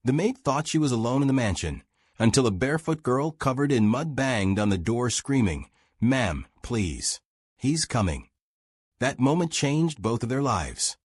The maid thought she was alone in the mansion, until a barefoot girl covered in mud banged on the door screaming, "Ma'am, please. He's coming." That moment changed both of their lives.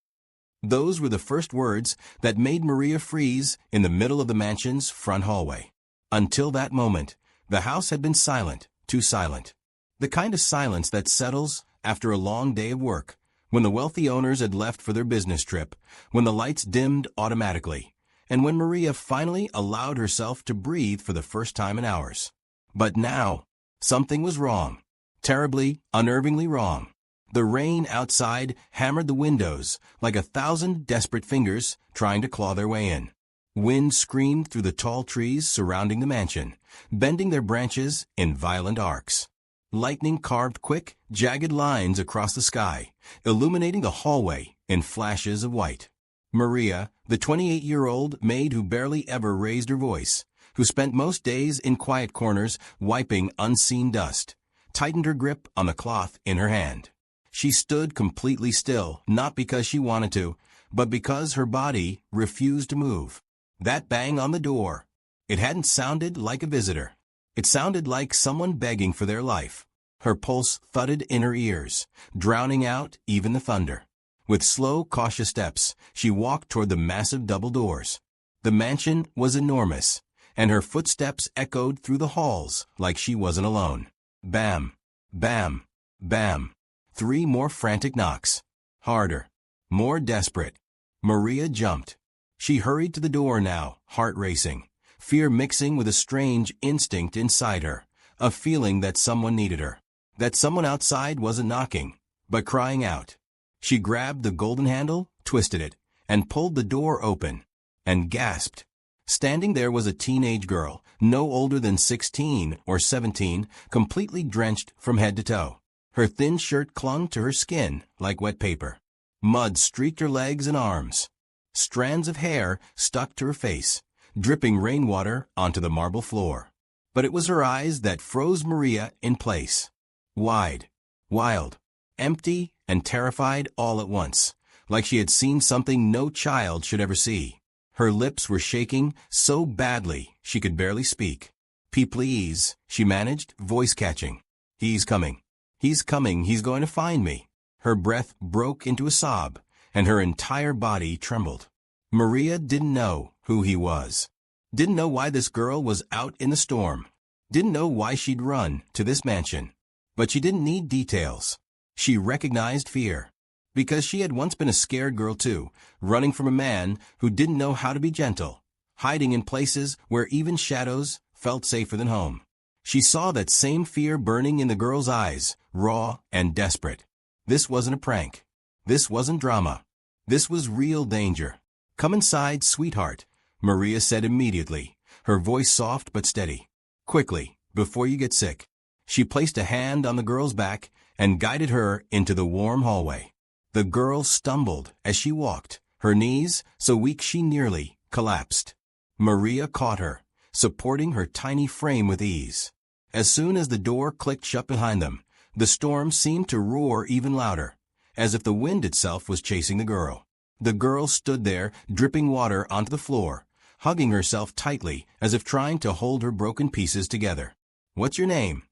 Those were the first words that made Maria freeze in the middle of the mansion's front hallway. Until that moment, the house had been silent, too silent. The kind of silence that settles after a long day of work, when the wealthy owners had left for their business trip, when the lights dimmed automatically, and when Maria finally allowed herself to breathe for the first time in hours. But now, something was wrong. Terribly, unnervingly wrong. The rain outside hammered the windows like 1,000 desperate fingers trying to claw their way in. Wind screamed through the tall trees surrounding the mansion, bending their branches in violent arcs. Lightning carved quick, jagged lines across the sky, illuminating the hallway in flashes of white. Maria, the 28-year-old maid who barely ever raised her voice, who spent most days in quiet corners wiping unseen dust, tightened her grip on the cloth in her hand. She stood completely still, not because she wanted to, but because her body refused to move. That bang on the door, it hadn't sounded like a visitor. It sounded like someone begging for their life. Her pulse thudded in her ears, drowning out even the thunder. With slow, cautious steps, she walked toward the massive double doors. The mansion was enormous, and her footsteps echoed through the halls like she wasn't alone. Bam, bam, bam. 3 more frantic knocks. Harder. More desperate. Maria jumped. She hurried to the door now, heart racing, fear mixing with a strange instinct inside her, a feeling that someone needed her, that someone outside wasn't knocking, but crying out. She grabbed the golden handle, twisted it, and pulled the door open, and gasped. Standing there was a teenage girl, no older than 16 or 17, completely drenched from head to toe. Her thin shirt clung to her skin like wet paper. Mud streaked her legs and arms. Strands of hair stuck to her face, dripping rainwater onto the marble floor. But it was her eyes that froze Maria in place. Wide, wild, empty, and terrified all at once, like she had seen something no child should ever see. Her lips were shaking so badly she could barely speak. "Please," she managed, voice catching. "He's coming. He's coming. He's going to find me." Her breath broke into a sob, and her entire body trembled. Maria didn't know who he was. Didn't know why this girl was out in the storm. Didn't know why she'd run to this mansion. But she didn't need details. She recognized fear. Because she had once been a scared girl too, running from a man who didn't know how to be gentle, hiding in places where even shadows felt safer than home. She saw that same fear burning in the girl's eyes, raw and desperate. This wasn't a prank. This wasn't drama. This was real danger. "Come inside, sweetheart," Maria said immediately, her voice soft but steady. "Quickly, before you get sick." She placed a hand on the girl's back and guided her into the warm hallway. The girl stumbled as she walked, her knees so weak she nearly collapsed. Maria caught her, supporting her tiny frame with ease. As soon as the door clicked shut behind them, the storm seemed to roar even louder, as if the wind itself was chasing the girl. The girl stood there, dripping water onto the floor, hugging herself tightly as if trying to hold her broken pieces together. "What's your name?"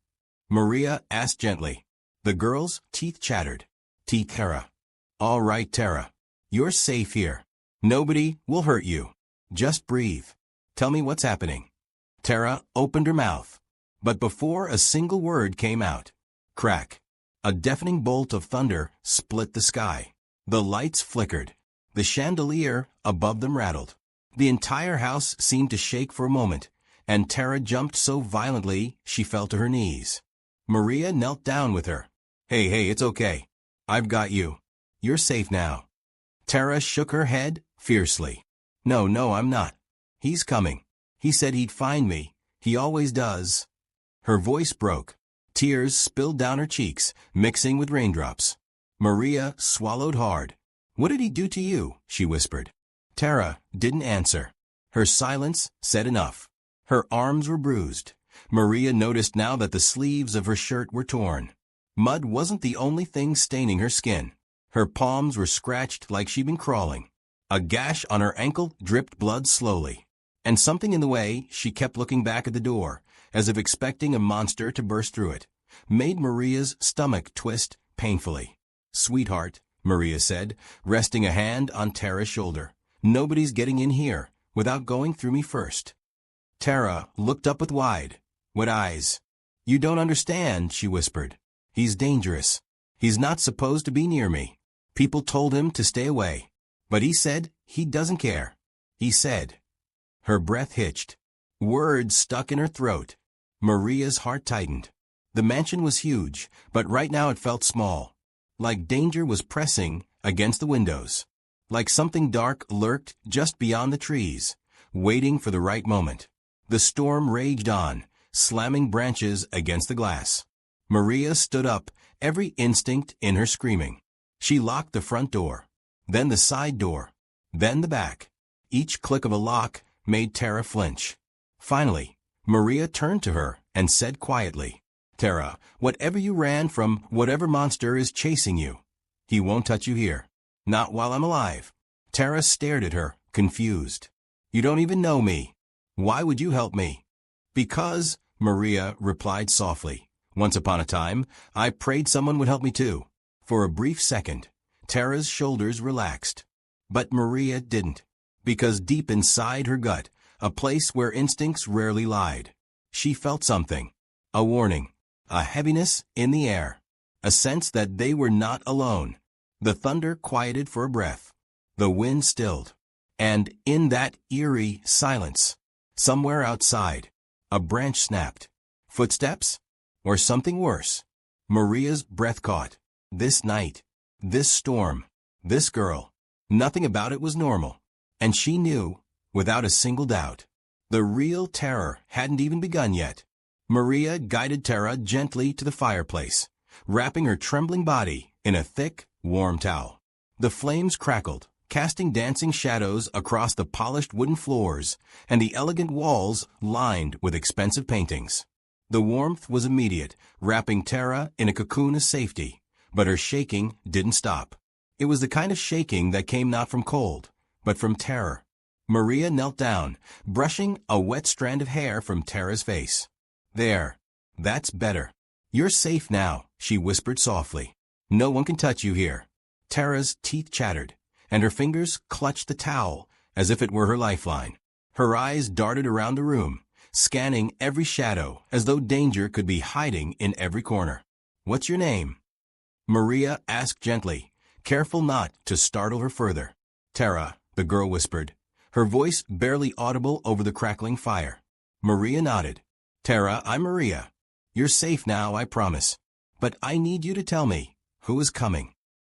Maria asked gently. The girl's teeth chattered. "Tara." "All right, Tara. You're safe here. Nobody will hurt you. Just breathe. Tell me what's happening." Tara opened her mouth, but before a single word came out, crack, a deafening bolt of thunder split the sky. The lights flickered. The chandelier above them rattled. The entire house seemed to shake for a moment, and Tara jumped so violently she fell to her knees. Maria knelt down with her. Hey, it's okay. I've got you. You're safe now." Tara shook her head fiercely. No, I'm not. He's coming. He said he'd find me. He always does." Her voice broke. Tears spilled down her cheeks, mixing with raindrops. Maria swallowed hard. "What did he do to you?" she whispered. Tara didn't answer. Her silence said enough. Her arms were bruised. Maria noticed now that the sleeves of her shirt were torn. Mud wasn't the only thing staining her skin. Her palms were scratched like she'd been crawling. A gash on her ankle dripped blood slowly. And something in the way she kept looking back at the door, as if expecting a monster to burst through it, made Maria's stomach twist painfully. "Sweetheart," Maria said, resting a hand on Tara's shoulder, "nobody's getting in here without going through me first." Tara looked up with wide eyes. "You don't understand," she whispered. "He's dangerous. He's not supposed to be near me. People told him to stay away. But he said he doesn't care. He said." Her breath hitched. Words stuck in her throat. Maria's heart tightened. The mansion was huge, but right now it felt small. Like danger was pressing against the windows. Like something dark lurked just beyond the trees, waiting for the right moment. The storm raged on, slamming branches against the glass. Maria stood up, every instinct in her screaming. She locked the front door, then the side door, then the back. Each click of a lock made Tara flinch. Finally, Maria turned to her and said quietly, "Tara, whatever you ran from, whatever monster is chasing you, he won't touch you here. Not while I'm alive." Tara stared at her, confused. "You don't even know me. Why would you help me?" "Because," Maria replied softly, "once upon a time, I prayed someone would help me too." For a brief second, Tara's shoulders relaxed. But Maria didn't. Because deep inside her gut, a place where instincts rarely lied, she felt something. A warning. A heaviness in the air. A sense that they were not alone. The thunder quieted for a breath. The wind stilled. And in that eerie silence, somewhere outside, a branch snapped. Footsteps? Or something worse? Maria's breath caught. This night, this storm, this girl, nothing about it was normal. And she knew, without a single doubt, the real terror hadn't even begun yet. Maria guided Tara gently to the fireplace, wrapping her trembling body in a thick, warm towel. The flames crackled, casting dancing shadows across the polished wooden floors and the elegant walls lined with expensive paintings. The warmth was immediate, wrapping Tara in a cocoon of safety, but her shaking didn't stop. It was the kind of shaking that came not from cold, but from terror. Maria knelt down, brushing a wet strand of hair from Tara's face. "There. That's better. You're safe now," she whispered softly. "No one can touch you here." Tara's teeth chattered, and her fingers clutched the towel as if it were her lifeline. Her eyes darted around the room, scanning every shadow as though danger could be hiding in every corner. "What's your name?" Maria asked gently, careful not to startle her further. "Tara," the girl whispered, her voice barely audible over the crackling fire. Maria nodded. "Tara, I'm Maria. You're safe now, I promise. But I need you to tell me, who is coming?"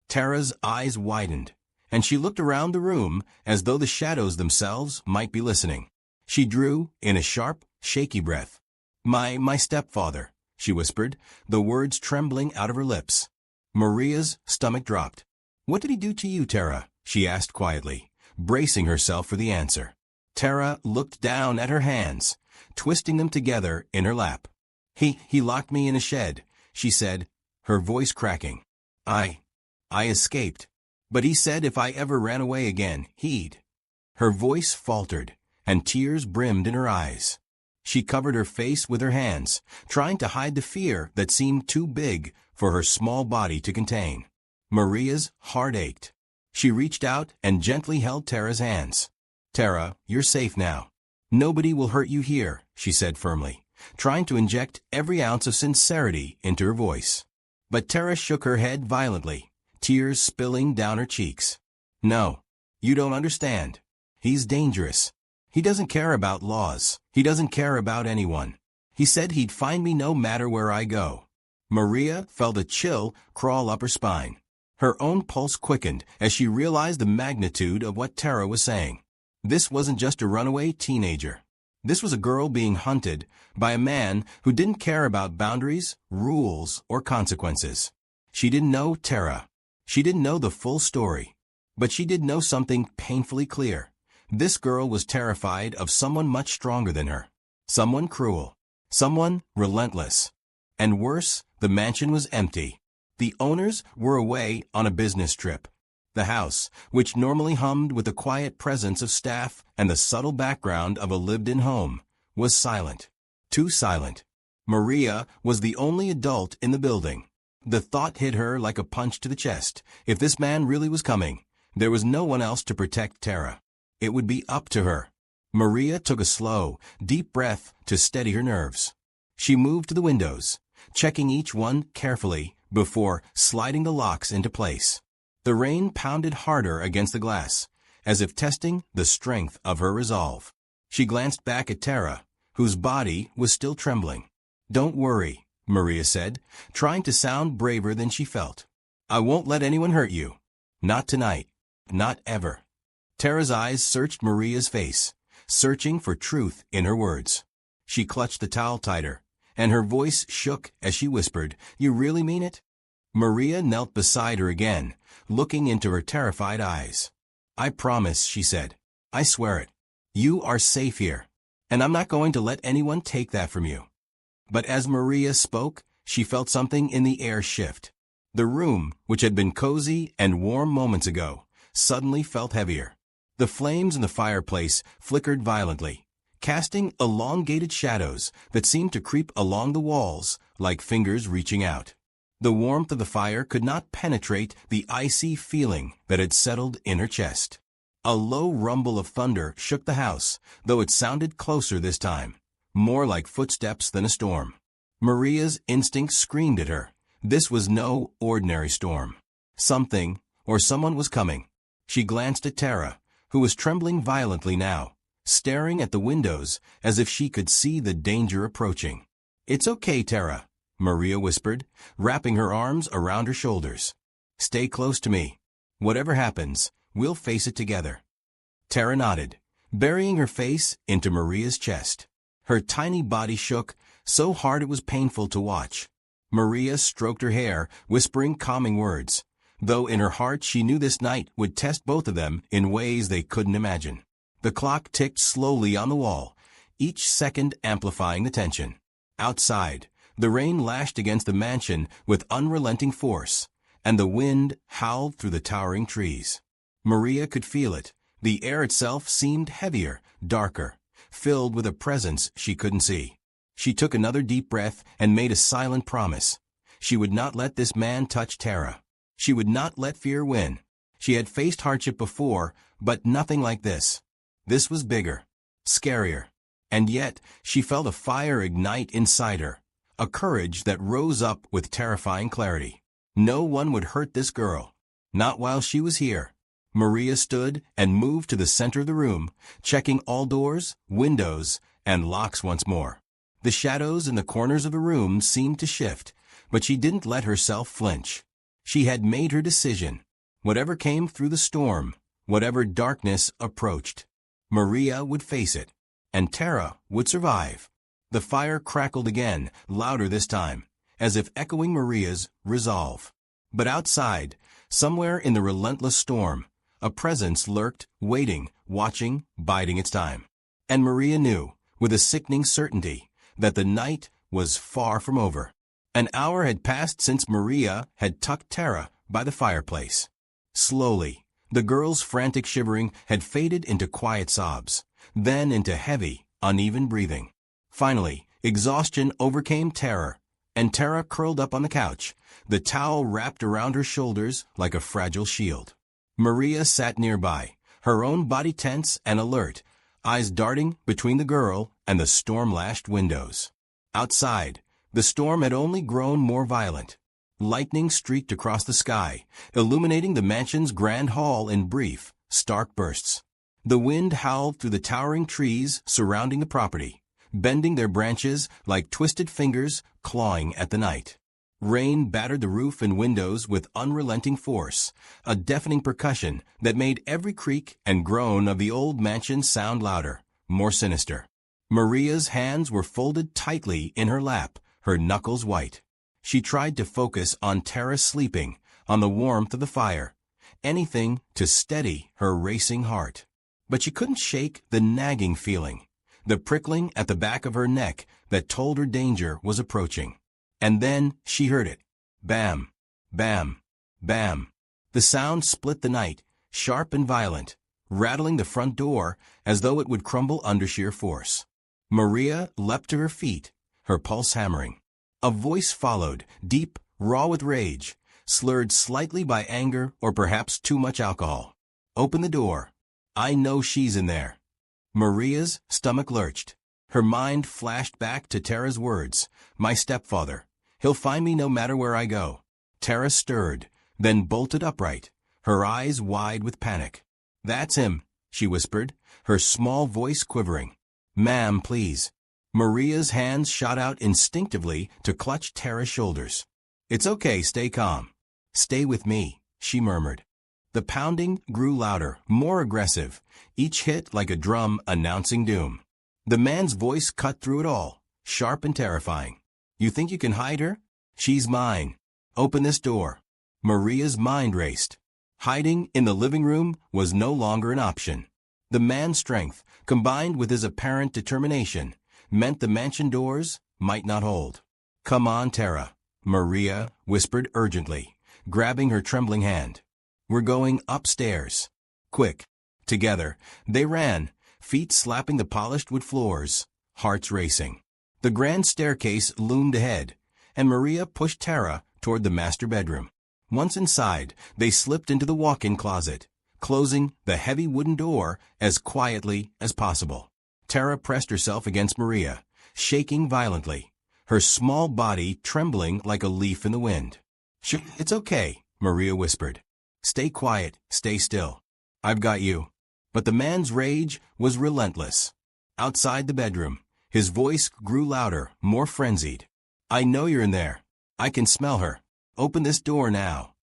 Tara's eyes widened, and she looked around the room as though the shadows themselves might be listening. She drew in a sharp, shaky breath. My stepfather," she whispered, the words trembling out of her lips. Maria's stomach dropped. "What did he do to you, Tara?" she asked quietly, bracing herself for the answer. Tara looked down at her hands, twisting them together in her lap. He locked me in a shed," she said, her voice cracking. I escaped. But he said if I ever ran away again, he'd." Her voice faltered, and tears brimmed in her eyes. She covered her face with her hands, trying to hide the fear that seemed too big for her small body to contain. Maria's heart ached. She reached out and gently held Tara's hands. "Tara, you're safe now. Nobody will hurt you here," she said firmly, trying to inject every ounce of sincerity into her voice. But Tara shook her head violently, tears spilling down her cheeks. "No, you don't understand. He's dangerous. He doesn't care about laws. He doesn't care about anyone. He said he'd find me no matter where I go." Maria felt a chill crawl up her spine. Her own pulse quickened as she realized the magnitude of what Tara was saying. This wasn't just a runaway teenager. This was a girl being hunted by a man who didn't care about boundaries, rules, or consequences. She didn't know Tara. She didn't know the full story. But she did know something painfully clear. This girl was terrified of someone much stronger than her. Someone cruel. Someone relentless. And worse, the mansion was empty. The owners were away on a business trip. The house, which normally hummed with the quiet presence of staff and the subtle background of a lived-in home, was silent. Too silent. Maria was the only adult in the building. The thought hit her like a punch to the chest. If this man really was coming, there was no one else to protect Tara. It would be up to her. Maria took a slow, deep breath to steady her nerves. She moved to the windows, checking each one carefully before sliding the locks into place. The rain pounded harder against the glass, as if testing the strength of her resolve. She glanced back at Tara, whose body was still trembling. "Don't worry," Maria said, trying to sound braver than she felt. "I won't let anyone hurt you. Not tonight. Not ever." Tara's eyes searched Maria's face, searching for truth in her words. She clutched the towel tighter, and her voice shook as she whispered, "You really mean it?" Maria knelt beside her again, looking into her terrified eyes. "I promise," she said. "I swear it. You are safe here, and I'm not going to let anyone take that from you." But as Maria spoke, she felt something in the air shift. The room, which had been cozy and warm moments ago, suddenly felt heavier. The flames in the fireplace flickered violently, casting elongated shadows that seemed to creep along the walls like fingers reaching out. The warmth of the fire could not penetrate the icy feeling that had settled in her chest. A low rumble of thunder shook the house, though it sounded closer this time, more like footsteps than a storm. Maria's instinct screamed at her. This was no ordinary storm. Something, or someone was coming. She glanced at Tara, who was trembling violently now, staring at the windows as if she could see the danger approaching. "It's okay, Tara," Maria whispered, wrapping her arms around her shoulders. "Stay close to me. Whatever happens, we'll face it together." Tara nodded, burying her face into Maria's chest. Her tiny body shook, so hard it was painful to watch. Maria stroked her hair, whispering calming words, though in her heart she knew this night would test both of them in ways they couldn't imagine. The clock ticked slowly on the wall, each second amplifying the tension. Outside, the rain lashed against the mansion with unrelenting force, and the wind howled through the towering trees. Maria could feel it. The air itself seemed heavier, darker, filled with a presence she couldn't see. She took another deep breath and made a silent promise. She would not let this man touch Tara. She would not let fear win. She had faced hardship before, but nothing like this. This was bigger, scarier, and yet she felt a fire ignite inside her, a courage that rose up with terrifying clarity. No one would hurt this girl, not while she was here. Maria stood and moved to the center of the room, checking all doors, windows, and locks once more. The shadows in the corners of the room seemed to shift, but she didn't let herself flinch. She had made her decision. Whatever came through the storm, whatever darkness approached, Maria would face it, and Tara would survive. The fire crackled again, louder this time, as if echoing Maria's resolve. But outside, somewhere in the relentless storm, a presence lurked, waiting, watching, biding its time. And Maria knew, with a sickening certainty, that the night was far from over. An hour had passed since Maria had tucked Tara by the fireplace. Slowly, the girl's frantic shivering had faded into quiet sobs, then into heavy, uneven breathing. Finally, exhaustion overcame terror, and Tara curled up on the couch, the towel wrapped around her shoulders like a fragile shield. Maria sat nearby, her own body tense and alert, eyes darting between the girl and the storm-lashed windows. Outside, the storm had only grown more violent. Lightning streaked across the sky, illuminating the mansion's grand hall in brief, stark bursts. The wind howled through the towering trees surrounding the property, bending their branches like twisted fingers clawing at the night. Rain battered the roof and windows with unrelenting force, a deafening percussion that made every creak and groan of the old mansion sound louder, more sinister. Maria's hands were folded tightly in her lap, her knuckles white. She tried to focus on Tara sleeping, on the warmth of the fire, anything to steady her racing heart. But she couldn't shake the nagging feeling, the prickling at the back of her neck that told her danger was approaching. And then she heard it. Bam, bam, bam. The sound split the night, sharp and violent, rattling the front door as though it would crumble under sheer force. Maria leapt to her feet, her pulse hammering. A voice followed, deep, raw with rage, slurred slightly by anger or perhaps too much alcohol. "Open the door. I know she's in there." Maria's stomach lurched. Her mind flashed back to Tara's words, "My stepfather. He'll find me no matter where I go." Tara stirred, then bolted upright, her eyes wide with panic. "That's him," she whispered, her small voice quivering. "Ma'am, please." Maria's hands shot out instinctively to clutch Tara's shoulders. "It's okay, stay calm. Stay with me," she murmured. The pounding grew louder, more aggressive, each hit like a drum announcing doom. The man's voice cut through it all, sharp and terrifying. "You think you can hide her? She's mine. Open this door." Maria's mind raced. Hiding in the living room was no longer an option. The man's strength, combined with his apparent determination, meant the mansion doors might not hold. "Come on, Tara," Maria whispered urgently, grabbing her trembling hand. "We're going upstairs. Quick." Together, they ran, feet slapping the polished wood floors, hearts racing. The grand staircase loomed ahead, and Maria pushed Tara toward the master bedroom. Once inside, they slipped into the walk-in closet, closing the heavy wooden door as quietly as possible. Tara pressed herself against Maria, shaking violently, her small body trembling like a leaf in the wind. "It's okay," Maria whispered. "Stay quiet, stay still. I've got you." But the man's rage was relentless. Outside the bedroom, his voice grew louder, more frenzied. "I know you're in there. I can smell her. Open this door now."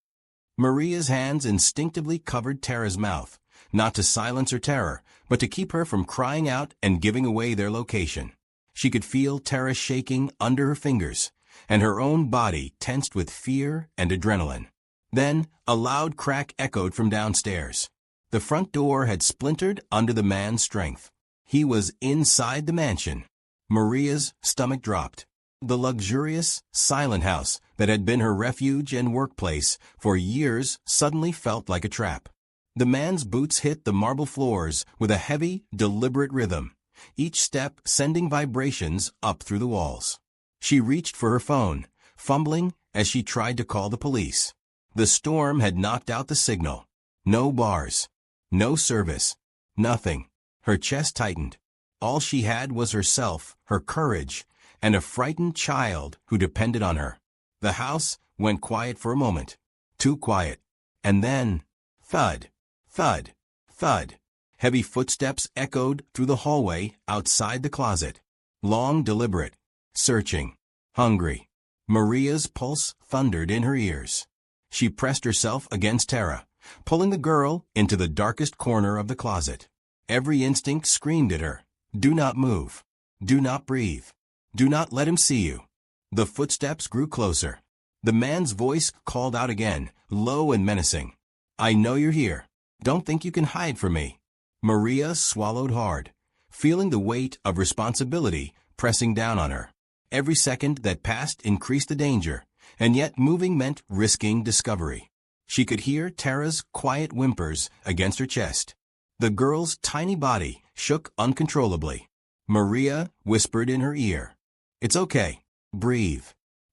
Maria's hands instinctively covered Tara's mouth, not to silence her terror, but to keep her from crying out and giving away their location. She could feel Tara shaking under her fingers, and her own body tensed with fear and adrenaline. Then, a loud crack echoed from downstairs. The front door had splintered under the man's strength. He was inside the mansion. Maria's stomach dropped. The luxurious, silent house that had been her refuge and workplace for years suddenly felt like a trap. The man's boots hit the marble floors with a heavy, deliberate rhythm, each step sending vibrations up through the walls. She reached for her phone, fumbling as she tried to call the police. The storm had knocked out the signal. No bars. No service. Nothing. Her chest tightened. All she had was herself, her courage, and a frightened child who depended on her. The house went quiet for a moment. Too quiet. And then, thud, thud, thud. Heavy footsteps echoed through the hallway outside the closet. Long, deliberate, searching, hungry. Maria's pulse thundered in her ears. She pressed herself against Tara, pulling the girl into the darkest corner of the closet. Every instinct screamed at her, "Do not move. Do not breathe. Do not let him see you." The footsteps grew closer. The man's voice called out again, low and menacing. "I know you're here. Don't think you can hide from me." Maria swallowed hard, feeling the weight of responsibility pressing down on her. Every second that passed increased the danger, and yet moving meant risking discovery. She could hear Tara's quiet whimpers against her chest. The girl's tiny body shook uncontrollably. Maria whispered in her ear, "It's okay. Breathe.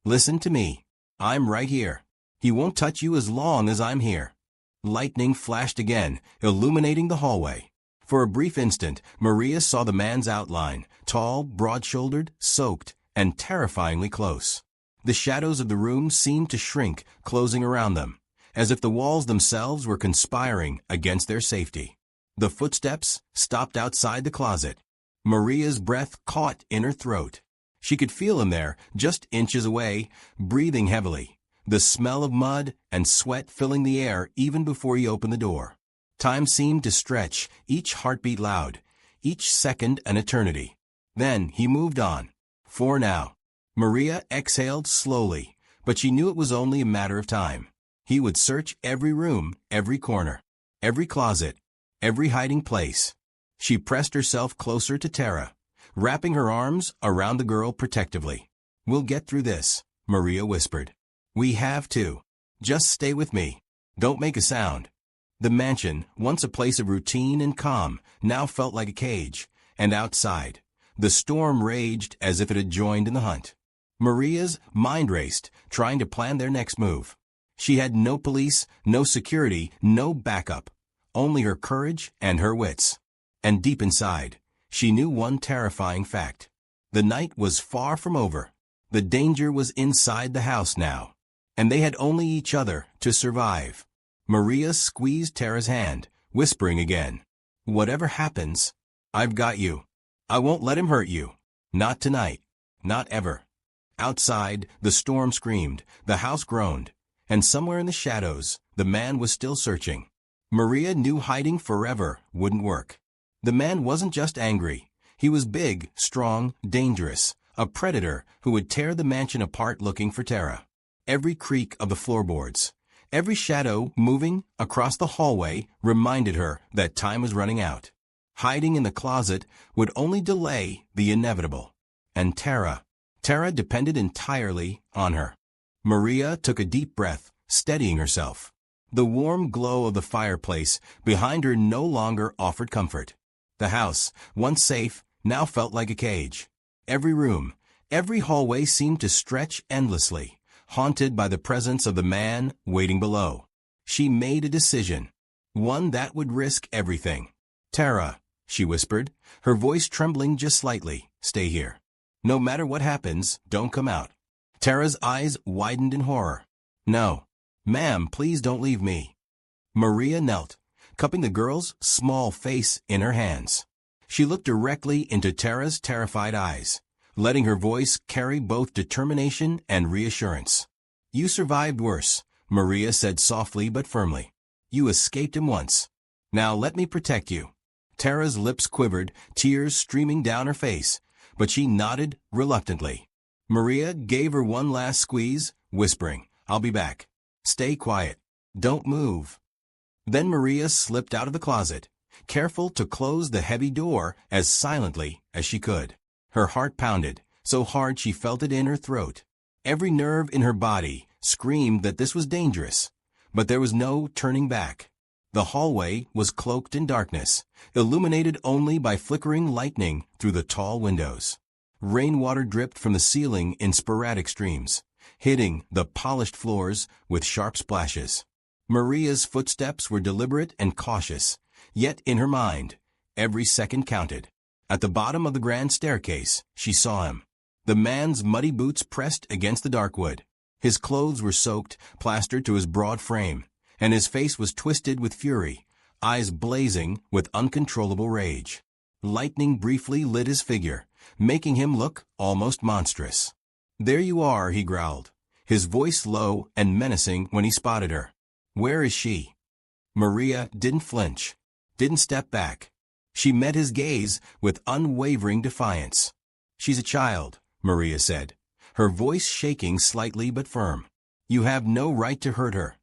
Listen to me. I'm right here. He won't touch you as long as I'm here." Lightning flashed again, illuminating the hallway. For a brief instant, Maria saw the man's outline, tall, broad-shouldered, soaked, and terrifyingly close. The shadows of the room seemed to shrink, closing around them, as if the walls themselves were conspiring against their safety. The footsteps stopped outside the closet. Maria's breath caught in her throat. She could feel him there, just inches away, breathing heavily, the smell of mud and sweat filling the air even before he opened the door. Time seemed to stretch, each heartbeat loud, each second an eternity. Then he moved on. For now. Maria exhaled slowly, but she knew it was only a matter of time. He would search every room, every corner, every closet, every hiding place. She pressed herself closer to Tara, wrapping her arms around the girl protectively. "We'll get through this," Maria whispered. "We have to. Just stay with me. Don't make a sound. The mansion, once a place of routine and calm, now felt like a cage, and outside, the storm raged as if it had joined in the hunt. Maria's mind raced, trying to plan their next move. She had no police, no security, no backup, only her courage and her wits. And deep inside, she knew one terrifying fact. The night was far from over. The danger was inside the house now, and they had only each other to survive. Maria squeezed Tara's hand, whispering again, "Whatever happens, I've got you. I won't let him hurt you. Not tonight. Not ever." Outside, the storm screamed, the house groaned, and somewhere in the shadows, the man was still searching. Maria knew hiding forever wouldn't work. The man wasn't just angry. He was big, strong, dangerous, a predator who would tear the mansion apart looking for Tara. Every creak of the floorboards, every shadow moving across the hallway reminded her that time was running out. Hiding in the closet would only delay the inevitable. And Tara depended entirely on her. Maria took a deep breath, steadying herself. The warm glow of the fireplace behind her no longer offered comfort. The house, once safe, now felt like a cage. Every room, every hallway seemed to stretch endlessly, haunted by the presence of the man waiting below. She made a decision, one that would risk everything. "Tara," she whispered, her voice trembling just slightly, "stay here. No matter what happens, don't come out." Tara's eyes widened in horror. "No. Ma'am, please don't leave me." Maria knelt, cupping the girl's small face in her hands. She looked directly into Tara's terrified eyes, letting her voice carry both determination and reassurance. "You survived worse," Maria said softly but firmly. "You escaped him once. Now let me protect you." Tara's lips quivered, tears streaming down her face, but she nodded reluctantly. Maria gave her one last squeeze, whispering, "I'll be back. Stay quiet. Don't move." Then Maria slipped out of the closet, careful to close the heavy door as silently as she could. Her heart pounded, so hard she felt it in her throat. Every nerve in her body screamed that this was dangerous, but there was no turning back. The hallway was cloaked in darkness, illuminated only by flickering lightning through the tall windows. Rainwater dripped from the ceiling in sporadic streams, hitting the polished floors with sharp splashes. Maria's footsteps were deliberate and cautious, yet in her mind, every second counted. At the bottom of the grand staircase, she saw him. The man's muddy boots pressed against the dark wood. His clothes were soaked, plastered to his broad frame, and his face was twisted with fury, eyes blazing with uncontrollable rage. Lightning briefly lit his figure, making him look almost monstrous. "There you are," he growled, his voice low and menacing when he spotted her. "Where is she?" Maria didn't flinch, didn't step back. She met his gaze with unwavering defiance. "She's a child," Maria said, her voice shaking slightly but firm. "You have no right to hurt her."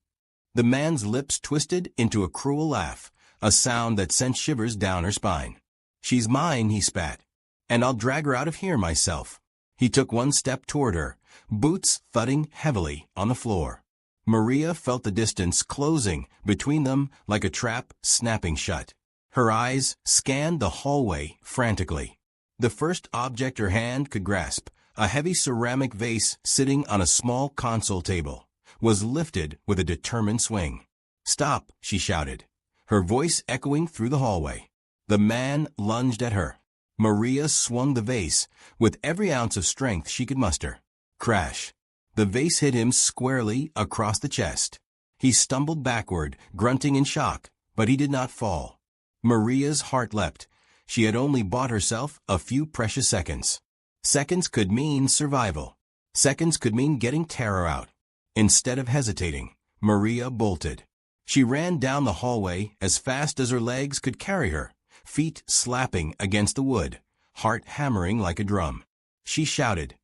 The man's lips twisted into a cruel laugh, a sound that sent shivers down her spine. "She's mine," he spat, "and I'll drag her out of here myself." He took one step toward her, boots thudding heavily on the floor. Maria felt the distance closing between them like a trap snapping shut. Her eyes scanned the hallway frantically. The first object her hand could grasp, a heavy ceramic vase sitting on a small console table, was lifted with a determined swing. "Stop," she shouted, her voice echoing through the hallway. The man lunged at her. Maria swung the vase with every ounce of strength she could muster. Crash! The vase hit him squarely across the chest. He stumbled backward, grunting in shock, but he did not fall. Maria's heart leapt. She had only bought herself a few precious seconds. Seconds could mean survival. Seconds could mean getting Tara out. Instead of hesitating, Maria bolted. She ran down the hallway as fast as her legs could carry her, feet slapping against the wood, heart hammering like a drum. She shouted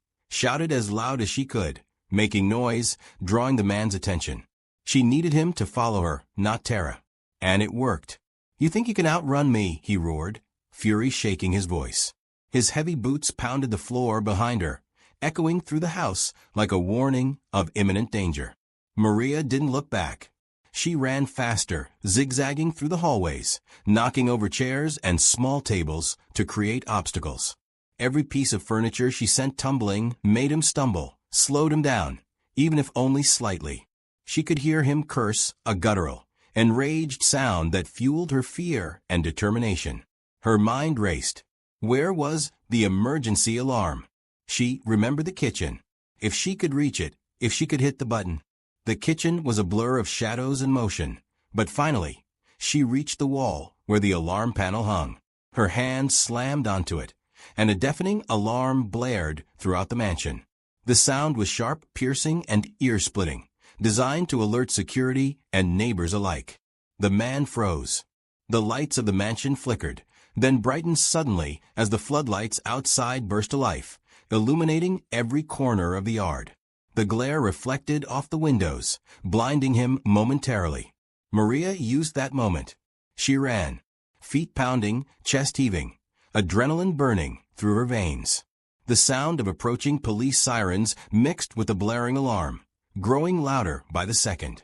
as loud as she could, making noise, drawing the man's attention. She needed him to follow her, not Tara. And it worked. "You think you can outrun me?" he roared, fury shaking his voice. His heavy boots pounded the floor behind her, echoing through the house like a warning of imminent danger. Maria didn't look back. She ran faster, zigzagging through the hallways, knocking over chairs and small tables to create obstacles. Every piece of furniture she sent tumbling made him stumble, slowed him down, even if only slightly. She could hear him curse, a guttural, enraged sound that fueled her fear and determination. Her mind raced. Where was the emergency alarm? She remembered the kitchen. If she could reach it, if she could hit the button. The kitchen was a blur of shadows and motion, but finally, she reached the wall where the alarm panel hung. Her hand slammed onto it, and a deafening alarm blared throughout the mansion. The sound was sharp, piercing, and ear-splitting, designed to alert security and neighbors alike. The man froze. The lights of the mansion flickered, then brightened suddenly as the floodlights outside burst to life, illuminating every corner of the yard. The glare reflected off the windows, blinding him momentarily. Maria used that moment. She ran, feet pounding, chest heaving, adrenaline burning through her veins. The sound of approaching police sirens mixed with the blaring alarm, growing louder by the second.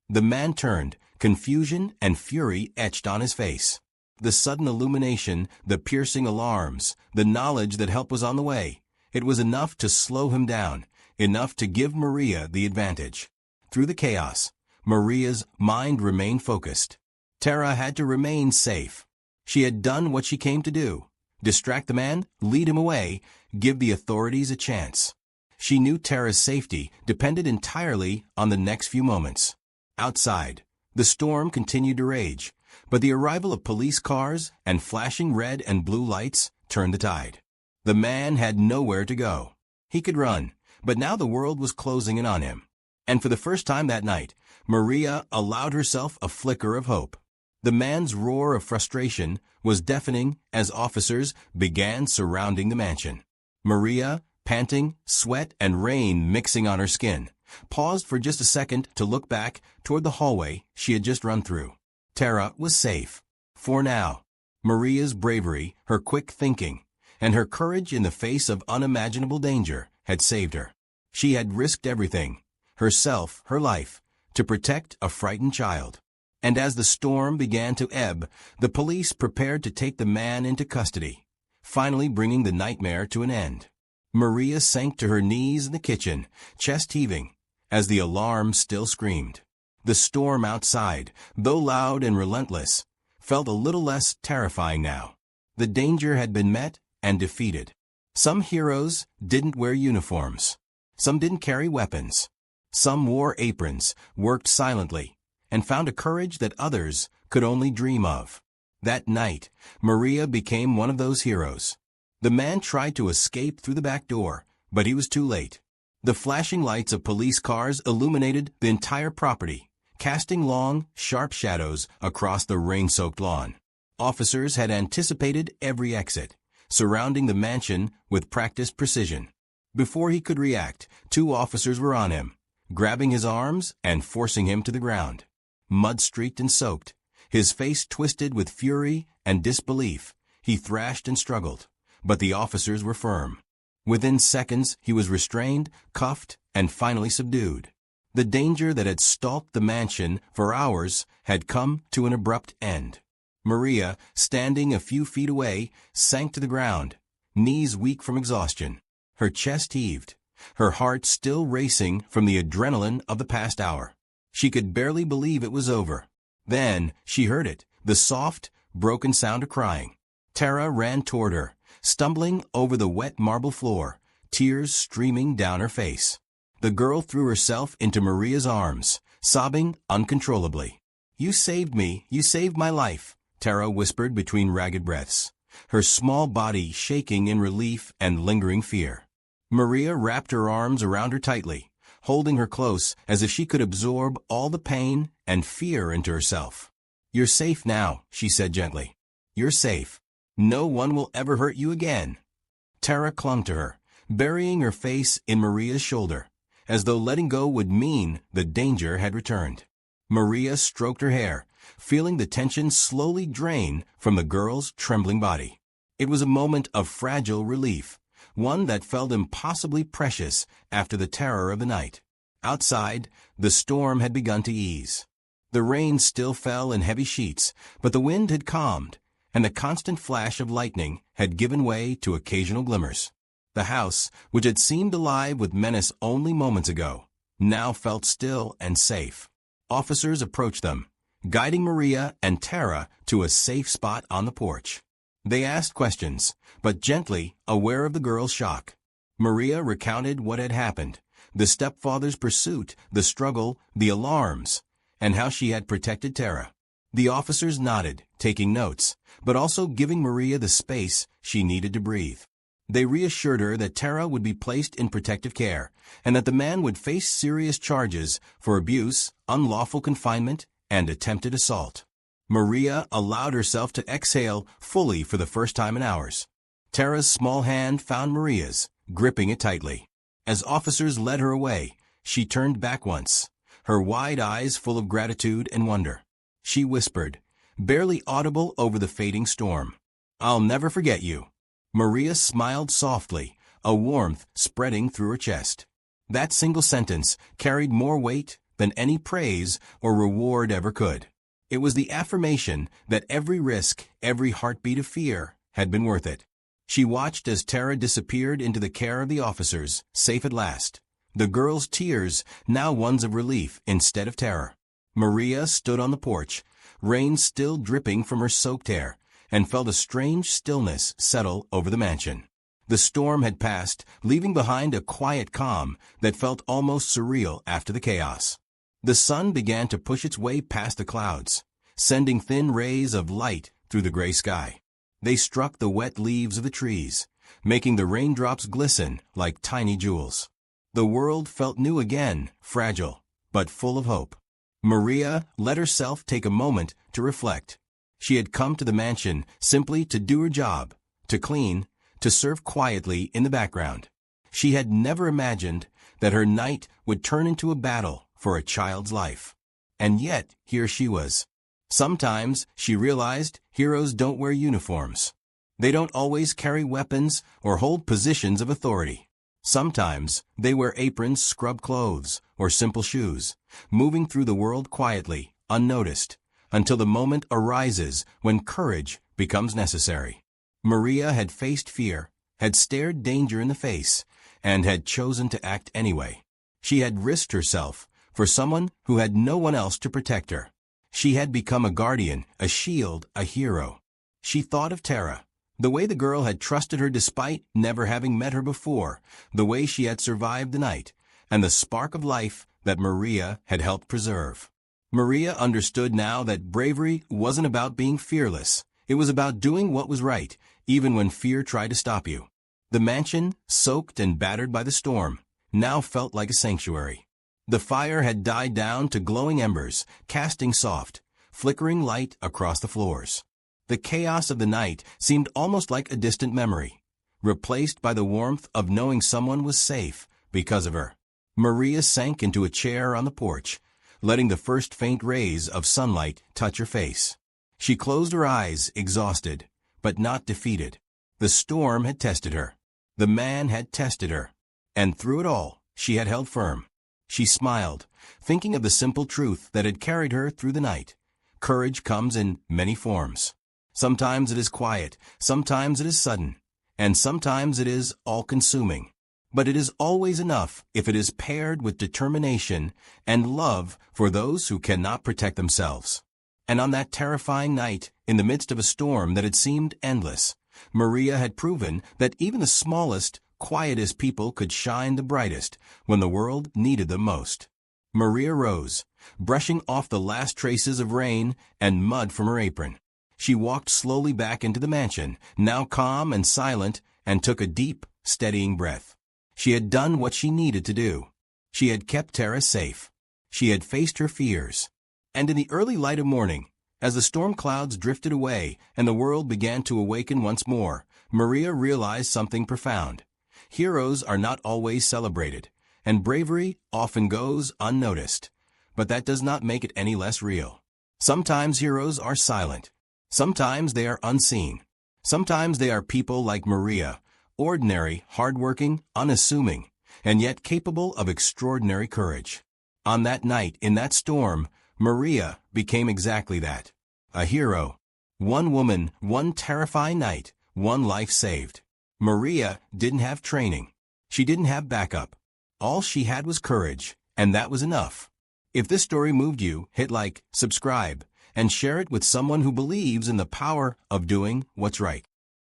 The man turned, confusion and fury etched on his face. The sudden illumination, the piercing alarms, the knowledge that help was on the way. It was enough to slow him down, enough to give Maria the advantage. Through the chaos, Maria's mind remained focused. Tara had to remain safe. She had done what she came to do. Distract the man, lead him away, give the authorities a chance. She knew Tara's safety depended entirely on the next few moments. Outside, the storm continued to rage, but the arrival of police cars and flashing red and blue lights turned the tide. The man had nowhere to go. He could run, but now the world was closing in on him. And for the first time that night, Maria allowed herself a flicker of hope. The man's roar of frustration was deafening as officers began surrounding the mansion. Maria, panting, sweat and rain mixing on her skin, paused for just a second to look back toward the hallway she had just run through. Tara was safe. For now. Maria's bravery, her quick thinking, and her courage in the face of unimaginable danger had saved her. She had risked everything, herself, her life, to protect a frightened child. And as the storm began to ebb, the police prepared to take the man into custody, finally bringing the nightmare to an end. Maria sank to her knees in the kitchen, chest heaving, as the alarm still screamed. The storm outside, though loud and relentless, felt a little less terrifying now. The danger had been met and defeated. Some heroes didn't wear uniforms. Some didn't carry weapons. Some wore aprons, worked silently, and found a courage that others could only dream of. That night, Maria became one of those heroes. The man tried to escape through the back door, but he was too late. The flashing lights of police cars illuminated the entire property, casting long, sharp shadows across the rain-soaked lawn. Officers had anticipated every exit, surrounding the mansion with practiced precision. Before he could react, 2 officers were on him, grabbing his arms and forcing him to the ground. Mud-streaked and soaked, his face twisted with fury and disbelief, he thrashed and struggled, but the officers were firm. Within seconds, he was restrained, cuffed, and finally subdued. The danger that had stalked the mansion for hours had come to an abrupt end. Maria, standing a few feet away, sank to the ground, knees weak from exhaustion. Her chest heaved, her heart still racing from the adrenaline of the past hour. She could barely believe it was over. Then she heard it, the soft, broken sound of crying. Tara ran toward her, stumbling over the wet marble floor, tears streaming down her face. The girl threw herself into Maria's arms, sobbing uncontrollably. "You saved me, you saved my life," Tara whispered between ragged breaths, her small body shaking in relief and lingering fear. Maria wrapped her arms around her tightly, holding her close as if she could absorb all the pain and fear into herself. "You're safe now," she said gently. "You're safe. No one will ever hurt you again." Tara clung to her, burying her face in Maria's shoulder, as though letting go would mean the danger had returned. Maria stroked her hair, feeling the tension slowly drain from the girl's trembling body. It was a moment of fragile relief, one that felt impossibly precious after the terror of the night. Outside, the storm had begun to ease. The rain still fell in heavy sheets, but the wind had calmed, and the constant flash of lightning had given way to occasional glimmers. The house, which had seemed alive with menace only moments ago, now felt still and safe. Officers approached them, guiding Maria and Tara to a safe spot on the porch. They asked questions, but gently, aware of the girl's shock. Maria recounted what had happened, the stepfather's pursuit, the struggle, the alarms, and how she had protected Tara. The officers nodded, taking notes, but also giving Maria the space she needed to breathe. They reassured her that Tara would be placed in protective care, and that the man would face serious charges for abuse, unlawful confinement, and attempted assault. Maria allowed herself to exhale fully for the first time in hours. Tara's small hand found Maria's, gripping it tightly. As officers led her away, she turned back once, her wide eyes full of gratitude and wonder. She whispered, barely audible over the fading storm, "I'll never forget you." Maria smiled softly, a warmth spreading through her chest. That single sentence carried more weight than any praise or reward ever could. It was the affirmation that every risk, every heartbeat of fear, had been worth it. She watched as Tara disappeared into the care of the officers, safe at last. The girl's tears, now ones of relief instead of terror. Maria stood on the porch, rain still dripping from her soaked hair, and felt a strange stillness settle over the mansion. The storm had passed, leaving behind a quiet calm that felt almost surreal after the chaos. The sun began to push its way past the clouds, sending thin rays of light through the gray sky. They struck the wet leaves of the trees, making the raindrops glisten like tiny jewels. The world felt new again, fragile, but full of hope. Maria let herself take a moment to reflect. She had come to the mansion simply to do her job, to clean, to serve quietly in the background. She had never imagined that her night would turn into a battle for a child's life. And yet, here she was. Sometimes, she realized, heroes don't wear uniforms. They don't always carry weapons or hold positions of authority. Sometimes, they wear aprons, scrub clothes, or simple shoes, moving through the world quietly, unnoticed, until the moment arises when courage becomes necessary. Maria had faced fear, had stared danger in the face, and had chosen to act anyway. She had risked herself for someone who had no one else to protect her. She had become a guardian, a shield, a hero. She thought of Tara, the way the girl had trusted her despite never having met her before, the way she had survived the night, and the spark of life that Maria had helped preserve. Maria understood now that bravery wasn't about being fearless. It was about doing what was right, even when fear tried to stop you. The mansion, soaked and battered by the storm, now felt like a sanctuary. The fire had died down to glowing embers, casting soft, flickering light across the floors. The chaos of the night seemed almost like a distant memory, replaced by the warmth of knowing someone was safe because of her. Maria sank into a chair on the porch, letting the first faint rays of sunlight touch her face. She closed her eyes, exhausted, but not defeated. The storm had tested her. The man had tested her. And through it all, she had held firm. She smiled, thinking of the simple truth that had carried her through the night. Courage comes in many forms. Sometimes it is quiet, sometimes it is sudden, and sometimes it is all-consuming. But it is always enough if it is paired with determination and love for those who cannot protect themselves. And on that terrifying night, in the midst of a storm that had seemed endless, Maria had proven that even the smallest, quietest people could shine the brightest when the world needed them most. Maria rose, brushing off the last traces of rain and mud from her apron. She walked slowly back into the mansion, now calm and silent, and took a deep, steadying breath. She had done what she needed to do. She had kept Tara safe. She had faced her fears. And in the early light of morning, as the storm clouds drifted away and the world began to awaken once more, Maria realized something profound. Heroes are not always celebrated, and bravery often goes unnoticed. But that does not make it any less real. Sometimes heroes are silent. Sometimes they are unseen. Sometimes they are people like Maria, ordinary, hardworking, unassuming, and yet capable of extraordinary courage. On that night, in that storm, Maria became exactly that. A hero. One woman, one terrifying night, one life saved. Maria didn't have training. She didn't have backup. All she had was courage, and that was enough. If this story moved you, hit like, subscribe, and share it with someone who believes in the power of doing what's right.